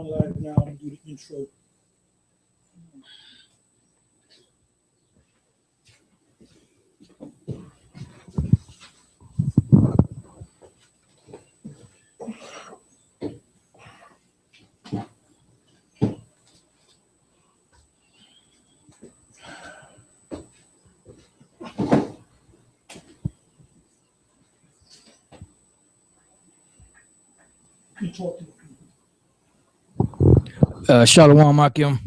going live now and do the intro. You talk to the people. Shalom Akim.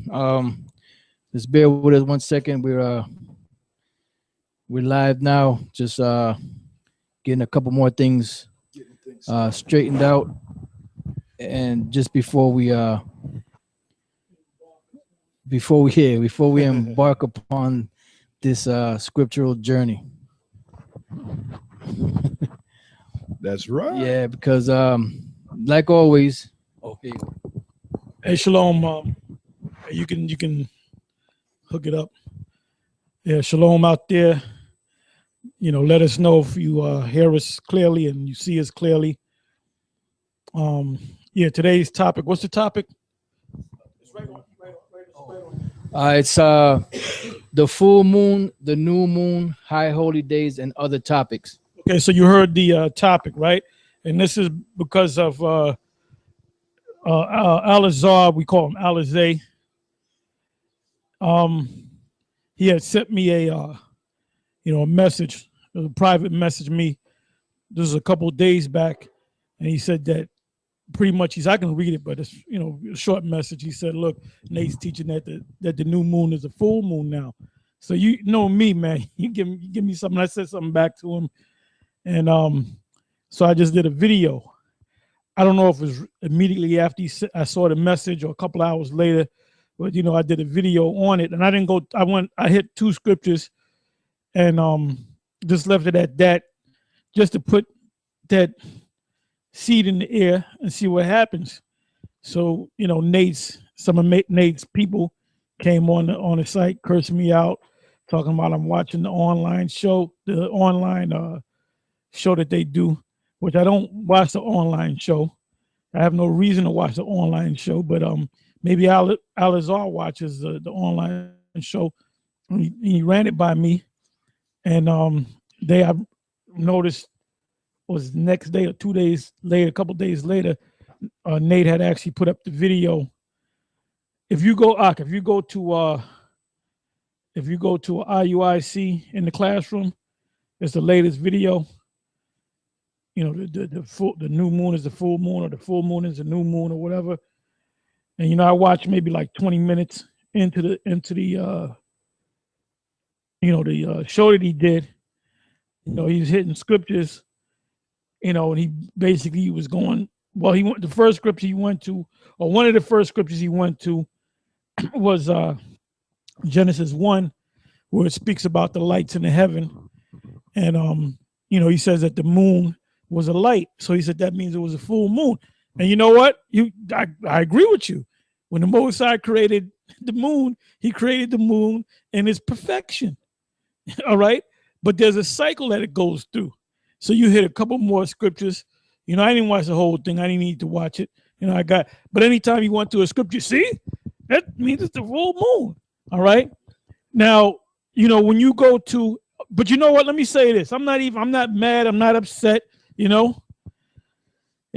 Just bear with us 1 second. We're live now. Just getting a couple more things straightened out. And just before we embark upon this scriptural journey. That's right. Yeah, because like always. Okay. Hey, Shalom. You can hook it up. Yeah, Shalom out there. You know, let us know if you hear us clearly and you see us clearly. Yeah, today's topic. What's the topic? It's right on. It's the full moon, the new moon, high holy days, and other topics. Okay, so you heard the topic, right? And this is because of Al-Azhar, we call him Alizé. He had sent me a message, a private message me. This is a couple of days back, and he said that pretty much I can read it, but it's a short message. He said, "Look, Nate's teaching that the new moon is a full moon now." So you know me, man. You give me something. I said something back to him, and so I just did a video. I don't know if it was immediately after I saw the message or a couple hours later, but I did a video on it, and I didn't go. I hit 2 scriptures, and just left it at that, just to put that seed in the air and see what happens. So some of Nate's people came on the site, cursing me out, talking about I'm watching the online show, show that they do, which I don't watch the online show. I have no reason to watch the online show, but maybe Al-Azhar watches the online show. He ran it by me, and I've noticed was the next day or 2 days later, a couple days later, Nate had actually put up the video. If you go to IUIC in the classroom, it's the latest video. The new moon is the full moon, or the full moon is the new moon, or whatever. And I watched maybe like 20 minutes into the show that he did. He was hitting scriptures. And he basically was going, well, the first scripture he went to, or one of the first scriptures he went to was Genesis 1, where it speaks about the lights in the heaven. And, he says that the moon was a light. So he said that means it was a full moon. And you know what? I agree with you. When the Most High created the moon, he created the moon in its perfection. All right? But there's a cycle that it goes through. So you hit a couple more scriptures. I didn't watch the whole thing. I didn't need to watch it. But anytime you went to a scripture, see, that means it's the full moon. All right. Now, when you go to, but you know what? Let me say this. I'm not mad. I'm not upset. Yeah,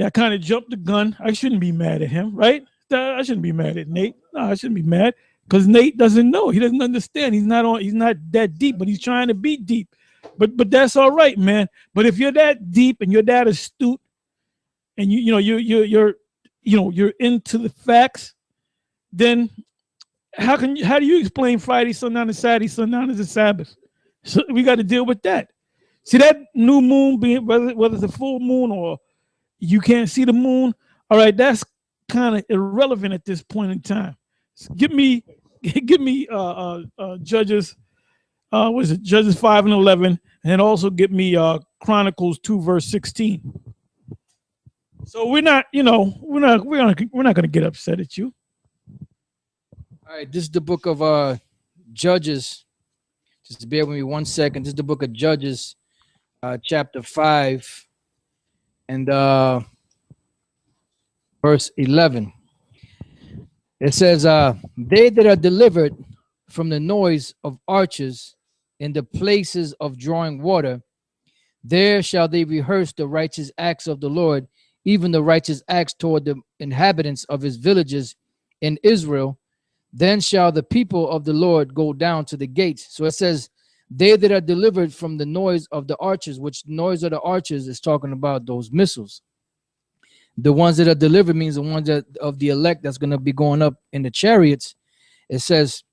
I kind of jumped the gun. I shouldn't be mad at him, right? I shouldn't be mad at Nate. No, I shouldn't be mad because Nate doesn't know. He doesn't understand. He's not that deep, but he's trying to be deep. But that's all right, man. But if you're that deep and you're that astute, and you're into the facts, then how do you explain Friday sundown to Saturday sundown as a Sabbath? So we got to deal with that. See that new moon being whether it's a full moon or you can't see the moon. All right, that's kind of irrelevant at this point in time. So give me Judges. Was it Judges 5 and 11, and also get me Chronicles 2 verse 16. So we're not gonna get upset at you. All right, this is the book of Judges. Just bear with me 1 second. This is the book of Judges, chapter 5, and verse 11. It says, they that are delivered from the noise of arches in the places of drawing water, there shall they rehearse the righteous acts of the Lord, even the righteous acts toward the inhabitants of his villages in Israel. Then shall the people of the Lord go down to the gates. So it says, they that are delivered from the noise of the arches, which noise of the arches is talking about those missiles. The ones that are delivered means the ones that of the elect that's going to be going up in the chariots. It says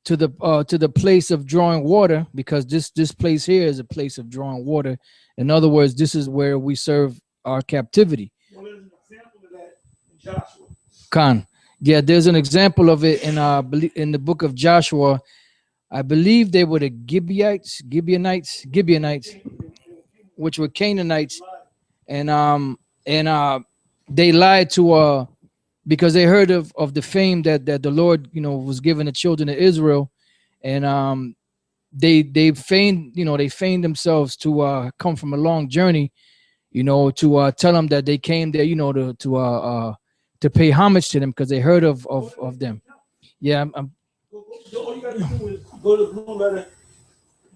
to the place of drawing water, because this place here is a place of drawing water. In other words, this is where we serve our captivity. Well, there's an example of that in Joshua. Khan. Yeah, there's an example of it in the book of Joshua. I believe they were the Gibeonites, which were Canaanites, and they lied to because they heard of the fame that the Lord was giving the children of Israel, and they feigned themselves to come from a long journey, to tell them that they came there to pay homage to them because they heard of them. Yeah, All you got to do is go to the blue letter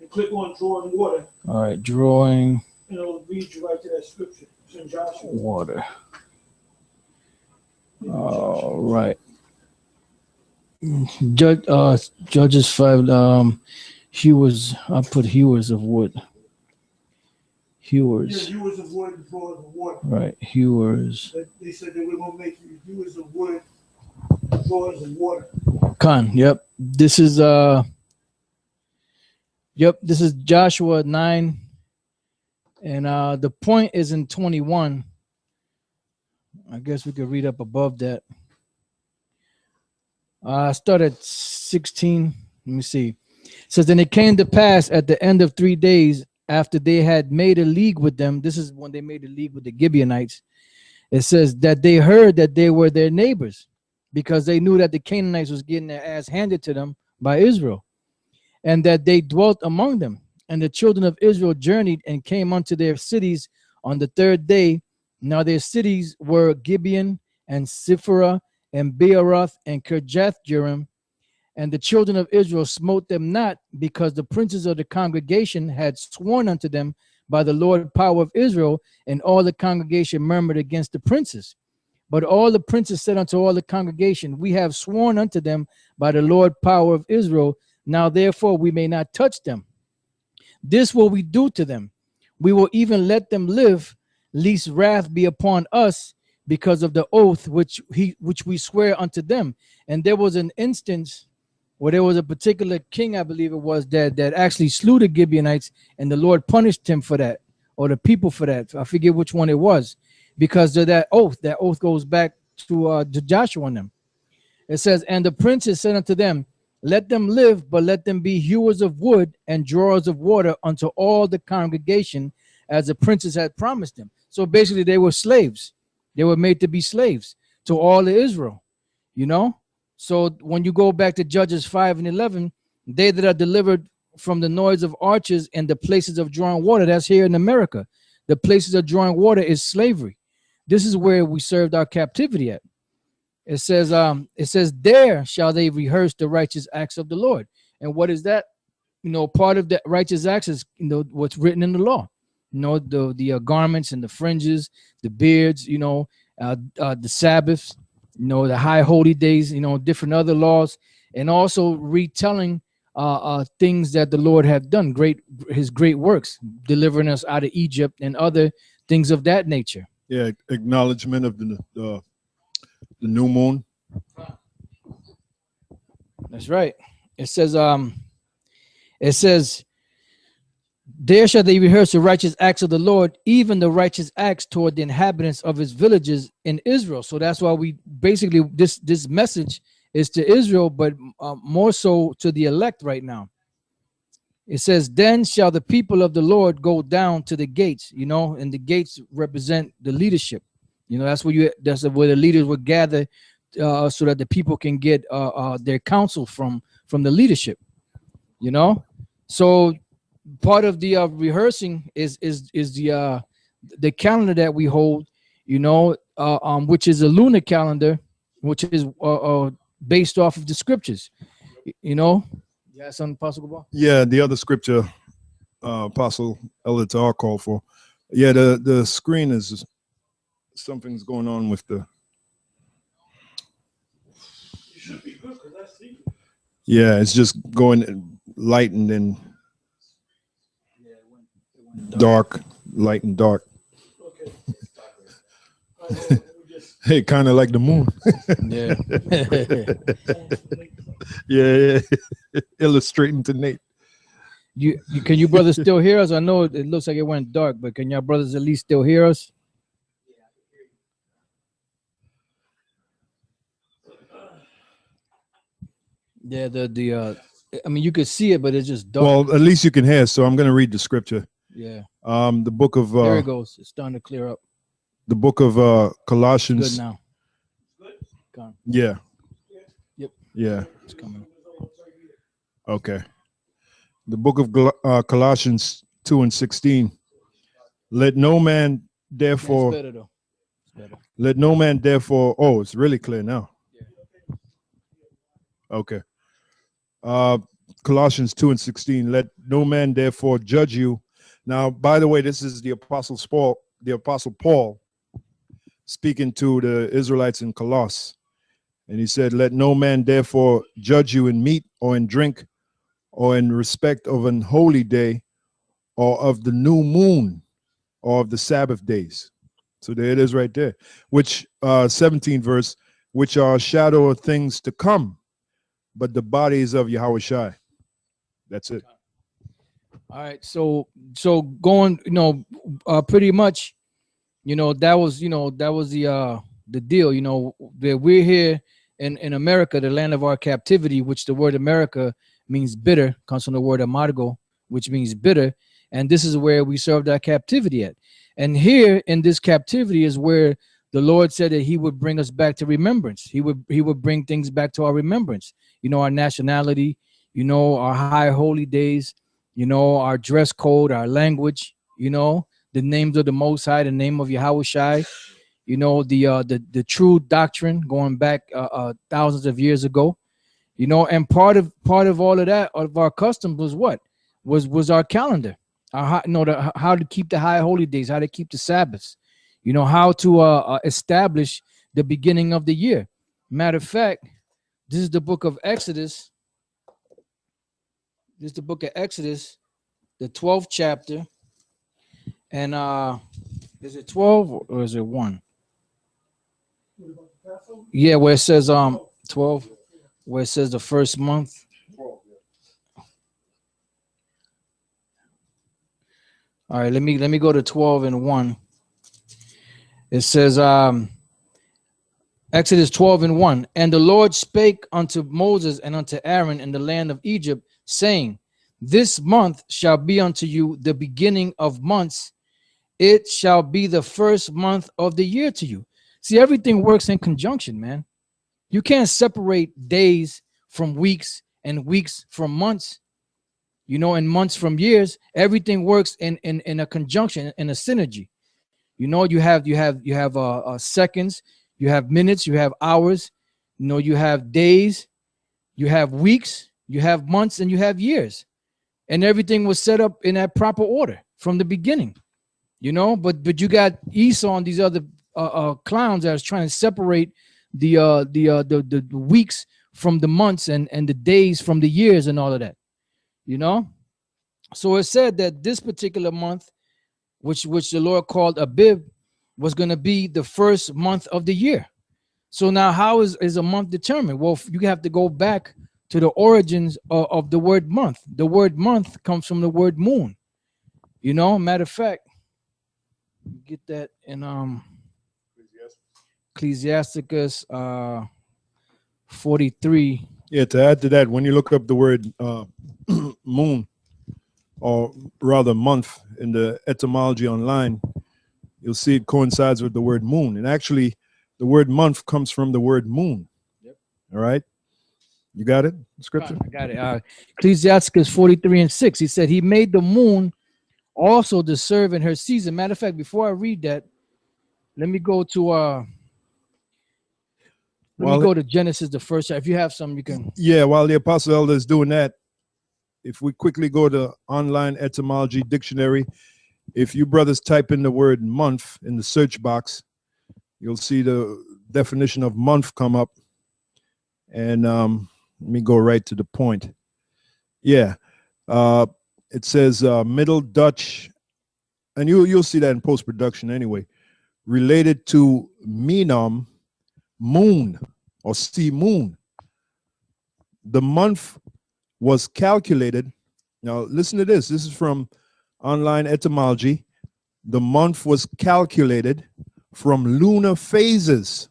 and click on drawing water, all right, drawing and it'll lead you right to that scripture. It's in Joshua. water. All right. Judges 5. Hewers. I put hewers of wood. Hewers. Yeah, hewers of wood and drawers of water. Right. Hewers. They said they were going to make you hewers of wood, drawers of water. Khan. Yep. This is this is Joshua 9. And the point is in 21. I guess we could read up above that. Start at 16. Let me see. It says, and it came to pass at the end of 3 days after they had made a league with them. This is when they made a league with the Gibeonites. It says that they heard that they were their neighbors because they knew that the Canaanites was getting their ass handed to them by Israel, and that they dwelt among them. And the children of Israel journeyed and came unto their cities on the 3rd day. Now their cities were Gibeon and Siphrah and Beeroth and Kirjath-jearim. And the children of Israel smote them not, because the princes of the congregation had sworn unto them by the Lord power of Israel, and all the congregation murmured against the princes. But all the princes said unto all the congregation, we have sworn unto them by the Lord power of Israel. Now therefore we may not touch them. This will we do to them. We will even let them live, lest wrath be upon us because of the oath which we swear unto them. And there was an instance where there was a particular king, I believe it was, that actually slew the Gibeonites, and the Lord punished him for that, or the people for that. I forget which one it was, because of that oath. That oath goes back to Joshua and them. It says, and the princes said unto them, let them live, but let them be hewers of wood and drawers of water unto all the congregation, as the princes had promised them. So basically they were slaves. They were made to be slaves to all of Israel, So when you go back to Judges 5 and 11, they that are delivered from the noise of arches and the places of drawing water, that's here in America. The places of drawing water is slavery. This is where we served our captivity at. It says, there shall they rehearse the righteous acts of the Lord. And what is that? Part of the righteous acts is, what's written in the law. The garments and the fringes, the beards, the Sabbaths, the high holy days, different other laws, and also retelling things that the Lord have done, his great works, delivering us out of Egypt and other things of that nature. Yeah, acknowledgement of the new moon. That's right. It says, there shall they rehearse the righteous acts of the Lord, even the righteous acts toward the inhabitants of his villages in Israel. So that's why we basically, this message is to Israel, but more so to the elect right now. It says, then shall the people of the Lord go down to the gates, and the gates represent the leadership. That's where the leaders would gather so that the people can get their counsel from the leadership, So part of the rehearsing is the calendar that we hold, which is a lunar calendar, which is based off of the scriptures. You know, you have something possible? Yeah, the other scripture Apostle Elatar called for. Yeah, the screen is something's going on with the. You should be good because I see you. Yeah, it's just going light and then dark, light and dark. Okay. All right, hold on, let me just- Hey, kind of like the moon. Yeah. Yeah. Illustrating to Nate. you can you brothers still hear us? I know it looks like it went dark, but can y'all brothers at least still hear us? Yeah, I mean you could see it, but it's just dark. Well, at least you can hear. So I'm going to read the scripture. Yeah. The book of There it goes. It's starting to clear up. the book of Good Colossians. now. Gone. Yeah. Yep. Yeah. It's coming. Okay. The book of Colossians 2:16. Let no man It's therefore better though. It's better. let no man therefore. Oh, it's really clear now. Okay. Colossians 2:16. Let no man therefore judge you. Now, by the way, this is the Apostle Paul speaking to the Israelites in Colossus. And he said, let no man therefore judge you in meat or in drink or in respect of an holy day or of the new moon or of the Sabbath days. So there it is right there, which 17 verse, which are a shadow of things to come, but the bodies of Yahushua. That's it. All right. So going, pretty much, that was the deal, that we're here in America, the land of our captivity, which the word America means bitter, comes from the word amargo, which means bitter. And this is where we served our captivity at. And here in this captivity is where the Lord said that he would bring us back to remembrance. He would bring things back to our remembrance, our nationality, our high holy days, our dress code, our language, the names of the Most High, the name of Yahushai, the true doctrine going back thousands of years ago, and part of all of that, of our customs was what was our calendar, how to keep the high holy days, how to keep the Sabbaths, how to establish the beginning of the year. Matter of fact, this is the book of Exodus. This is the book of Exodus, the 12th chapter. And is it 12 or is it 1? Yeah, where it says 12, where it says the first month. All right, let me go to 12 and 1. It says Exodus 12 and 1. And the Lord spake unto Moses and unto Aaron in the land of Egypt, saying, this month shall be unto you the beginning of months. It shall be the first month of the year to you. See, everything works in conjunction, man. You can't separate days from weeks and weeks from months, and months from years. Everything works in a conjunction, in a synergy. You have seconds, you have minutes, you have hours, you have days, you have weeks, you have months, and you have years. And everything was set up in that proper order from the beginning. But you got Esau and these other clowns that is trying to separate the weeks from the months and the days from the years and all of that. So it said that this particular month, which the Lord called Abib, was going to be the first month of the year. So now how is a month determined? Well, you have to go back to the origins of the word month. The word month comes from the word moon. Matter of fact, get that in Ecclesiasticus 43. Yeah, to add to that, when you look up the word moon, or rather month, in the etymology online, you'll see it coincides with the word moon. And actually, the word month comes from the word moon. Yep. All right? You got it? Scripture? I got it. Ecclesiasticus 43 and 6. He said he made the moon also to serve in her season. Matter of fact, before I read that, let me go to Let me go to Genesis, the first. If you have some, you can. Yeah, while the Apostle Elder is doing that, if we quickly go to online etymology dictionary, if you brothers type in the word month in the search box, you'll see the definition of month come up. And let me go right to the point. Yeah, it says Middle Dutch, and you'll see that in post-production anyway, related to Menam, moon, or sea moon. The month was calculated. Now listen to this. This is from online etymology. The month was calculated from lunar phases.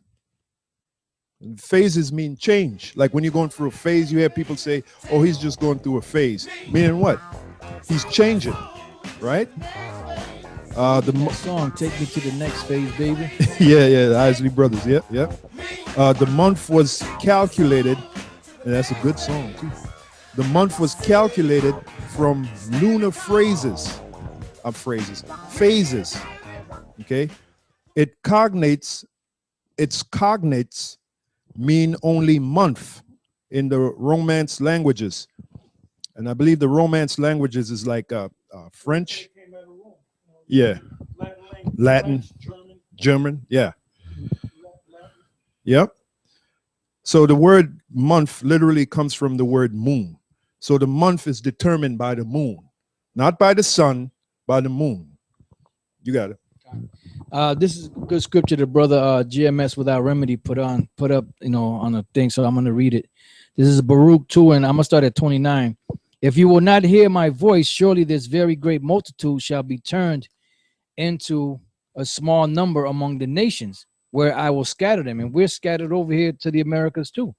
And phases mean change. Like when you're going through a phase, you hear people say, oh, he's just going through a phase. Meaning what? He's changing, right? The song, Take Me to the Next Phase, baby. yeah, the Isley Brothers, yeah. The month was calculated, and that's a good song too. The month was calculated from lunar phases, okay? Its cognates mean only month in the Romance languages. And I believe the Romance languages is like French. Yeah. Latin, German, yeah. Yep. So the word month literally comes from the word moon. So the month is determined by the moon, not by the sun, by the moon. You got it. This is good scripture the brother GMS Without Remedy put up, on a thing. So I'm going to read it. This is Baruch 2, and I'm going to start at 29. If you will not hear my voice, surely this very great multitude shall be turned into a small number among the nations, where I will scatter them. And we're scattered over here to the Americas too.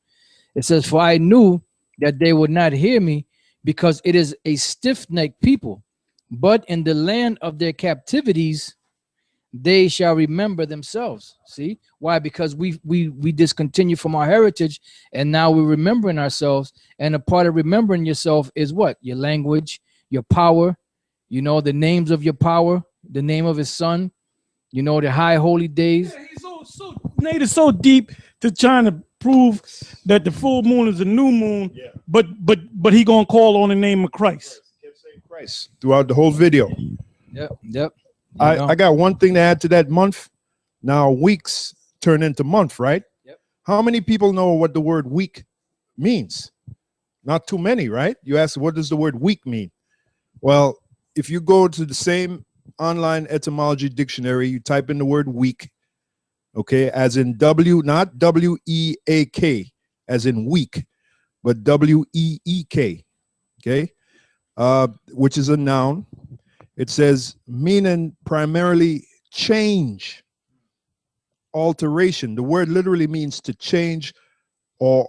It says, for I knew that they would not hear me, because it is a stiff-necked people. But in the land of their captivities, they shall remember themselves. See why? Because we discontinue from our heritage, and now we're remembering ourselves. And a part of remembering yourself is what? Your language, your power, the names of your power, the name of his son, the high holy days. Yeah, he's Nate is so deep to trying to prove that the full moon is a new moon, yeah. but he gonna call on the name of Christ. Kept saying Christ throughout the whole video. Yep. I got one thing to add to that month. Now weeks turn into month, right? Yep. How many people know what the word week means? Not too many, right? You ask, what does the word week mean? Well, if you go to the same online etymology dictionary, you type in the word week, okay, as in not W-E-A-K, as in week, but W-E-E-K, okay, which is a noun. It says meaning primarily change, alteration. The word literally means to change or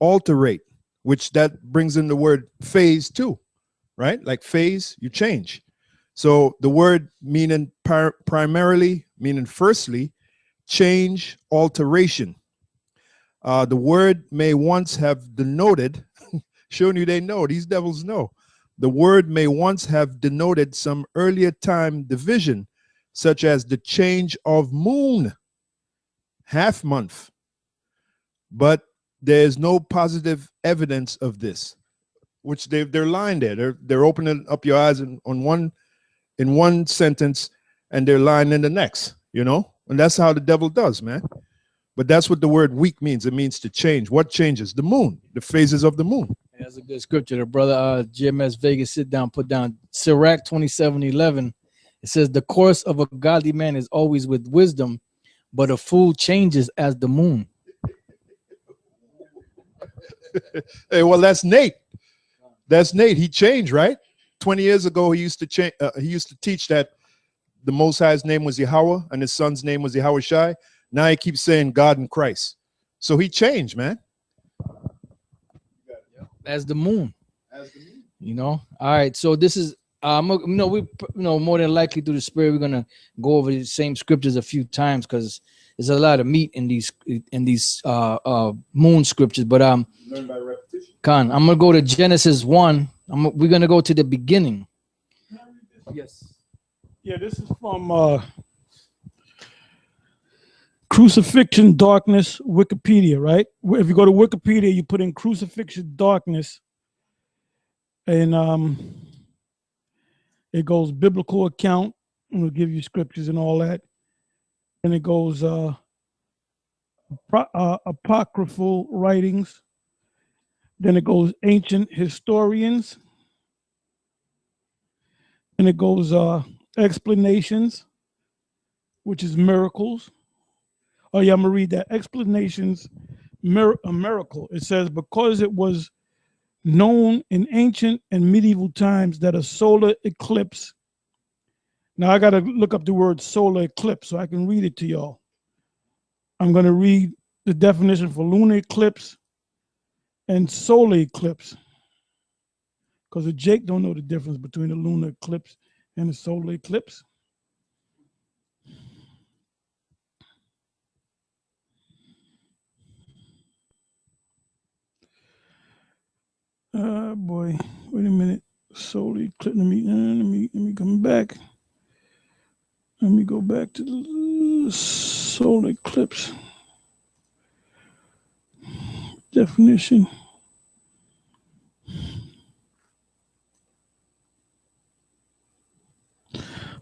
alterate, which that brings in the word phase too, right? Like phase, you change. So the word meaning primarily, meaning firstly, change, alteration. The word may once have denoted, showing you they know, these devils know. The word may once have denoted some earlier time division, such as the change of moon, half month. But there is no positive evidence of this, which they're lying there. They're opening up your eyes in one sentence, and they're lying in the next, and that's how the devil does, man. But that's what the word week means. It means to change. What changes? The moon, the phases of the moon. That's a good scripture. The brother GMS Vegas put down Sirach 27:11. It says, the course of a godly man is always with wisdom, but a fool changes as the moon. Hey, well, that's Nate. That's Nate. He changed, right? 20 years ago, he used to change. He used to teach that the Most High's name was Yahweh and his son's name was Yahweh Shai. Now he keeps saying God and Christ. So he changed, man. As the moon. All right. So this is we more than likely through the Spirit we're gonna go over the same scriptures a few times because there's a lot of meat in these moon scriptures. But learn by repetition. I'm gonna go to Genesis 1. We're gonna go to the beginning. Yes. Yeah, this is from crucifixion darkness Wikipedia, right? If you go to Wikipedia, you put in crucifixion darkness, and it goes biblical account, and it'll give you scriptures and all that. And it goes apocryphal writings. Then it goes ancient historians. And it goes explanations, which is miracles. Oh yeah, I'm gonna read that. Explanations, a miracle. It says, because it was known in ancient and medieval times that a solar eclipse. Now I gotta look up the word solar eclipse so I can read it to y'all. I'm gonna read the definition for lunar eclipse and solar eclipse, because Jake don't know the difference between a lunar eclipse and a solar eclipse. Boy, wait a minute. Solar eclipse. Let me come back. Let me go back to the solar eclipse definition.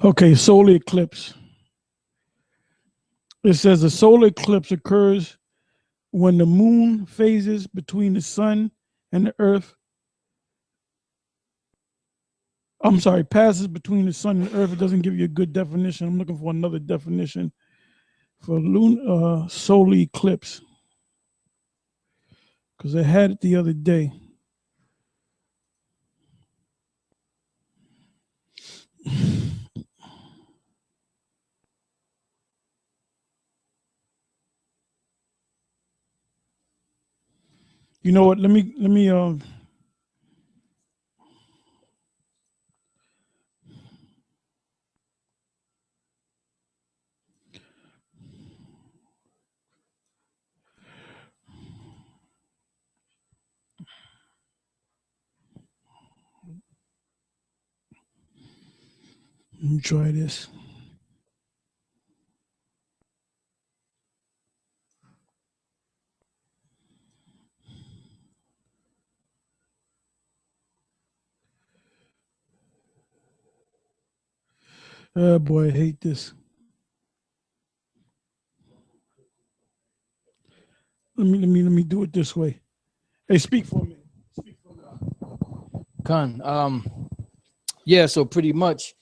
Okay, solar eclipse. It says a solar eclipse occurs when the moon phases between the sun and the earth. I'm sorry, passes between the sun and the earth. It doesn't give you a good definition. I'm looking for another definition for solar eclipse, because I had it the other day. You know what? Let me try this. Oh boy, I hate this. Let me do it this way. Hey, speak for me. Khan. Yeah, so pretty much.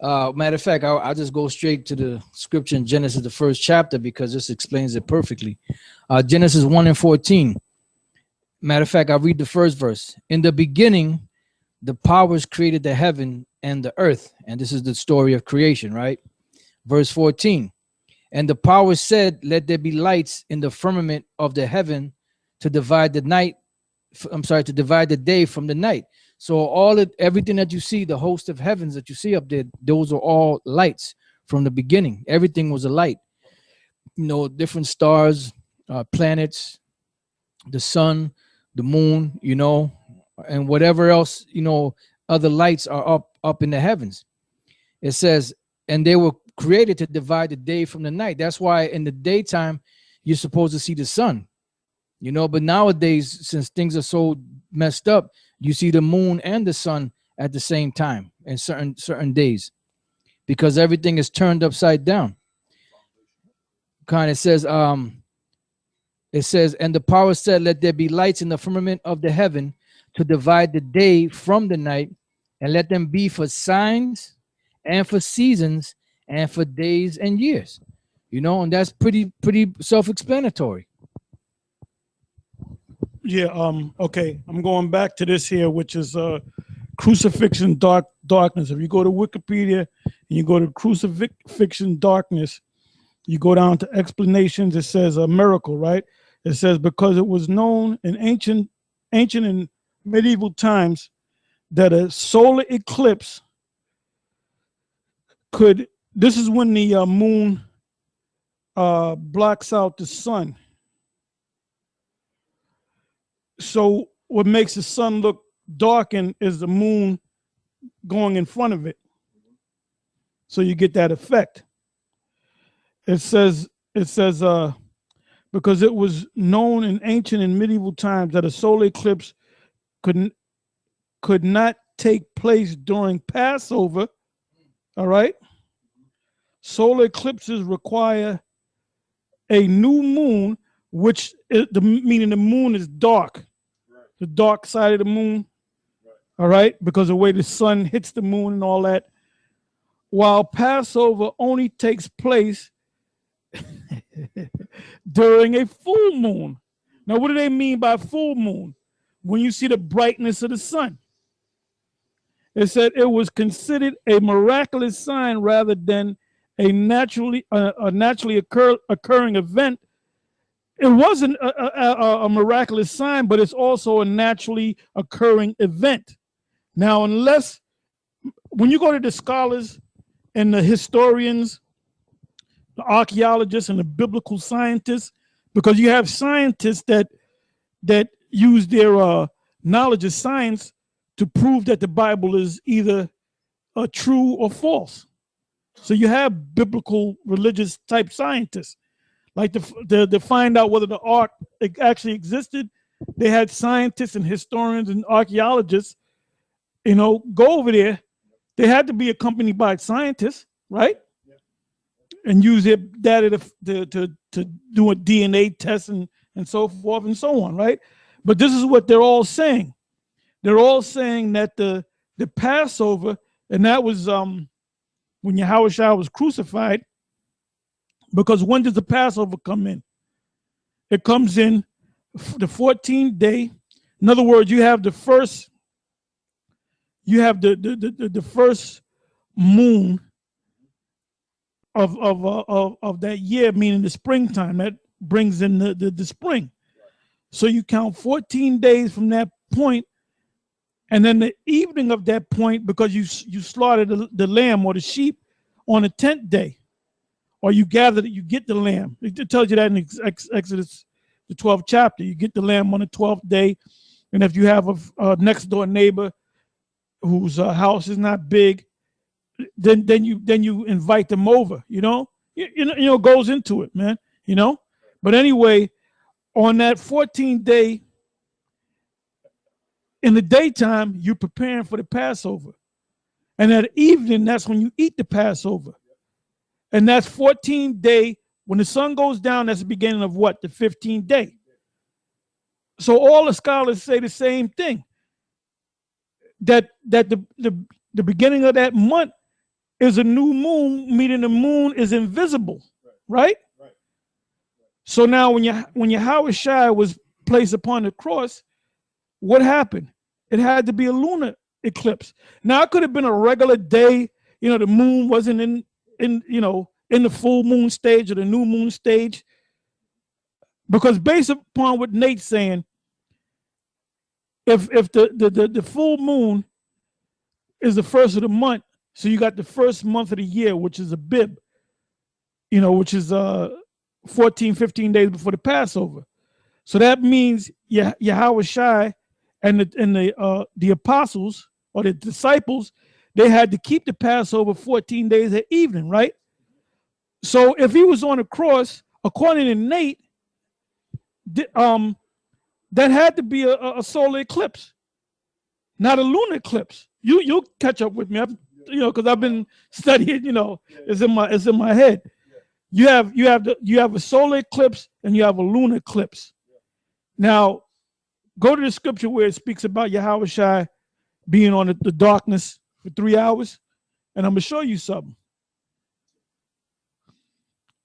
Matter of fact, I'll just go straight to the scripture in Genesis, the first chapter, because this explains it perfectly. Genesis 1:14. Matter of fact, I'll read the first verse. In the beginning, the powers created the heaven and the earth. And this is the story of creation, right? Verse 14. And the powers said, let there be lights in the firmament of the heaven to divide the night. To divide the day from the night. So everything that you see, the host of heavens that you see up there, those are all lights from the beginning. Everything was a light. You know, different stars, planets, the sun, the moon, you know, and whatever else, you know, other lights are up in the heavens. It says, and they were created to divide the day from the night. That's why in the daytime, you're supposed to see the sun, you know, but nowadays, since things are so messed up, you see the moon and the sun at the same time in certain days, because everything is turned upside down. Kind of says, it says, and the power said, let there be lights in the firmament of the heaven to divide the day from the night, and let them be for signs and for seasons and for days and years. You know, and that's pretty self-explanatory. Yeah. Okay. I'm going back to this here, which is crucifixion darkness. If you go to Wikipedia and you go to crucifixion darkness, you go down to explanations. It says a miracle, right? It says because it was known in ancient and medieval times that a solar eclipse could. This is when the moon blocks out the sun. So what makes the sun look darkened is the moon going in front of it. So you get that effect. It says it says, because it was known in ancient and medieval times that a solar eclipse could could not take place during Passover. All right. Solar eclipses require a new moon, which is meaning the moon is dark, the dark side of the moon. All right, because of the way the sun hits the moon and all that. While Passover only takes place during a full moon. Now, what do they mean by full moon? When you see the brightness of the sun. It said it was considered a miraculous sign rather than a naturally occurring event. It wasn't a miraculous sign, but it's also a naturally occurring event. Now, unless when you go to the scholars and the historians, the archaeologists and the biblical scientists, because you have scientists that use their knowledge of science to prove that the Bible is either true or false. So you have biblical religious type scientists, like to find out whether the ark actually existed. They had scientists and historians and archaeologists, go over there. They had to be accompanied by scientists, right? And use their data to do a DNA test and so forth and so on, right? But this is what they're all saying. They're all saying that the Passover, and that was when Yahushua was crucified, because when does the Passover come in? It comes in the 14th day. In other words, you have the first moon of that year, meaning the springtime. That brings in the spring. So you count 14 days from that point, and then the evening of that point, because you slaughtered the lamb or the sheep on the 10th day, or you gather that you get the lamb. It tells you that in Exodus, the 12th chapter. You get the lamb on the 12th day, and if you have a next door neighbor whose house is not big, then you invite them over. Goes into it, man. But anyway, on that 14th day, in the daytime, you're preparing for the Passover. And at evening, that's when you eat the Passover. And that's 14th day. When the sun goes down, that's the beginning of what? The 15th day. So all the scholars say the same thing. That the beginning of that month is a new moon, meaning the moon is invisible, right? So now when Yahushua was placed upon the cross, what happened? It had to be a lunar eclipse. Now it could have been a regular day. The moon wasn't in the full moon stage or the new moon stage. Because based upon what Nate's saying, if the full moon is the first of the month, so you got the first month of the year, which is a bib, which is 14, 15 days before the Passover. So that means Yahushua and the apostles or the disciples, they had to keep the Passover 14 days at evening, right? So if he was on the cross, according to Nate, that had to be a solar eclipse, not a lunar eclipse. You'll catch up with me, because I've been studying. It's in my head. You have a solar eclipse and you have a lunar eclipse. Now, go to the scripture where it speaks about Yahushua being on the darkness for 3 hours, and I'm gonna show you something.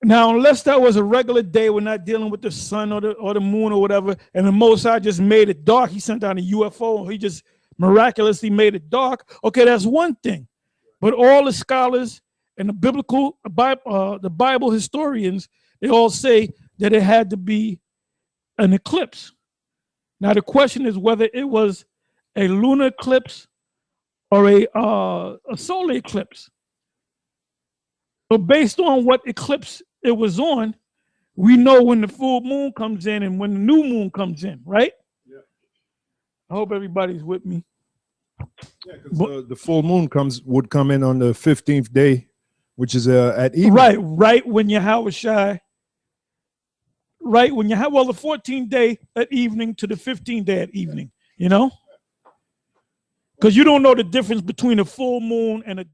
Now, unless that was a regular day, we're not dealing with the sun or the moon or whatever, and the Most High just made it dark. He sent down a UFO and he just miraculously made it dark. Okay, that's one thing. But all the scholars and the Bible historians, they all say that it had to be an eclipse. Now the question is whether it was a lunar eclipse or a solar eclipse. So based on what eclipse it was on, we know when the full moon comes in and when the new moon comes in, right? Yeah. I hope everybody's with me. Yeah, because the full moon would come in on the 15th day, which is at evening. Right when Yahushua right when you have, well, the 14th day at evening to the 15th day at evening, you know? Because you don't know the difference between a full moon and a